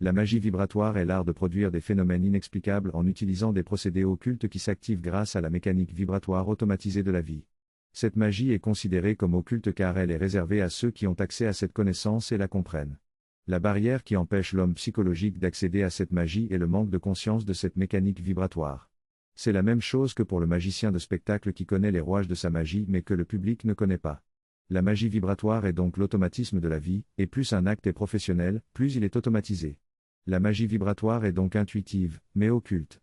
La magie vibratoire est l'art de produire des phénomènes inexplicables en utilisant des procédés occultes qui s'activent grâce à la mécanique vibratoire automatisée de la vie. Cette magie est considérée comme occulte car elle est réservée à ceux qui ont accès à cette connaissance et la comprennent. La barrière qui empêche l'homme psychologique d'accéder à cette magie est le manque de conscience de cette mécanique vibratoire. C'est la même chose que pour le magicien de spectacle qui connaît les rouages de sa magie mais que le public ne connaît pas. La magie vibratoire est donc l'automatisme de la vie, et plus un acte est professionnel, plus il est automatisé. La magie vibratoire est donc intuitive, mais occulte.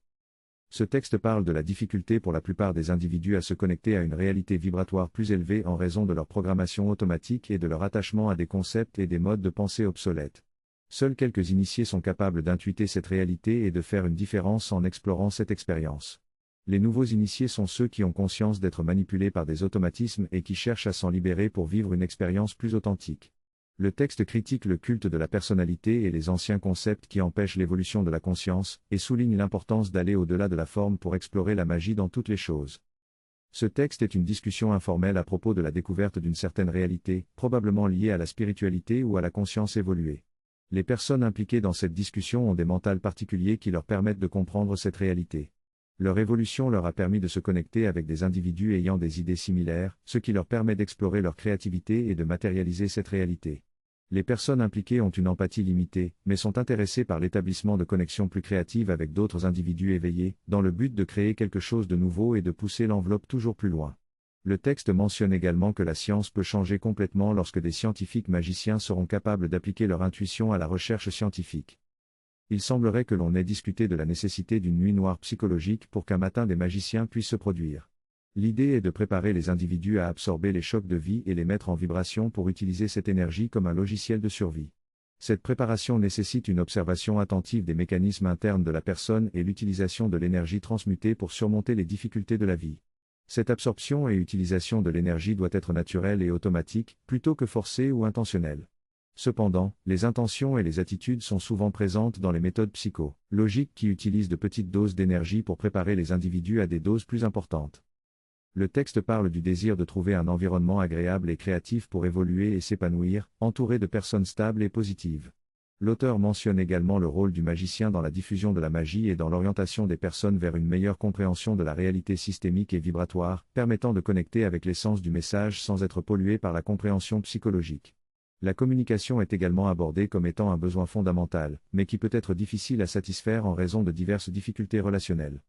Ce texte parle de la difficulté pour la plupart des individus à se connecter à une réalité vibratoire plus élevée en raison de leur programmation automatique et de leur attachement à des concepts et des modes de pensée obsolètes. Seuls quelques initiés sont capables d'intuiter cette réalité et de faire une différence en explorant cette expérience. Les nouveaux initiés sont ceux qui ont conscience d'être manipulés par des automatismes et qui cherchent à s'en libérer pour vivre une expérience plus authentique. Le texte critique le culte de la personnalité et les anciens concepts qui empêchent l'évolution de la conscience, et souligne l'importance d'aller au-delà de la forme pour explorer la magie dans toutes les choses. Ce texte est une discussion informelle à propos de la découverte d'une certaine réalité, probablement liée à la spiritualité ou à la conscience évoluée. Les personnes impliquées dans cette discussion ont des mentals particuliers qui leur permettent de comprendre cette réalité. Leur évolution leur a permis de se connecter avec des individus ayant des idées similaires, ce qui leur permet d'explorer leur créativité et de matérialiser cette réalité. Les personnes impliquées ont une empathie limitée, mais sont intéressées par l'établissement de connexions plus créatives avec d'autres individus éveillés, dans le but de créer quelque chose de nouveau et de pousser l'enveloppe toujours plus loin. Le texte mentionne également que la science peut changer complètement lorsque des scientifiques magiciens seront capables d'appliquer leur intuition à la recherche scientifique. Il semblerait que l'on ait discuté de la nécessité d'une nuit noire psychologique pour qu'un matin des magiciens puissent se produire. L'idée est de préparer les individus à absorber les chocs de vie et les mettre en vibration pour utiliser cette énergie comme un logiciel de survie. Cette préparation nécessite une observation attentive des mécanismes internes de la personne et l'utilisation de l'énergie transmutée pour surmonter les difficultés de la vie. Cette absorption et utilisation de l'énergie doit être naturelle et automatique, plutôt que forcée ou intentionnelle. Cependant, les intentions et les attitudes sont souvent présentes dans les méthodes psycho-logiques qui utilisent de petites doses d'énergie pour préparer les individus à des doses plus importantes. Le texte parle du désir de trouver un environnement agréable et créatif pour évoluer et s'épanouir, entouré de personnes stables et positives. L'auteur mentionne également le rôle du magicien dans la diffusion de la magie et dans l'orientation des personnes vers une meilleure compréhension de la réalité systémique et vibratoire, permettant de connecter avec l'essence du message sans être pollué par la compréhension psychologique. La communication est également abordée comme étant un besoin fondamental, mais qui peut être difficile à satisfaire en raison de diverses difficultés relationnelles.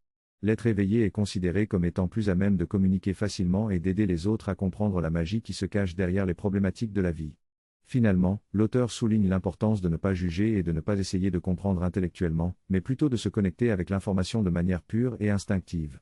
L'être éveillé est considéré comme étant plus à même de communiquer facilement et d'aider les autres à comprendre la magie qui se cache derrière les problématiques de la vie. Finalement, l'auteur souligne l'importance de ne pas juger et de ne pas essayer de comprendre intellectuellement, mais plutôt de se connecter avec l'information de manière pure et instinctive.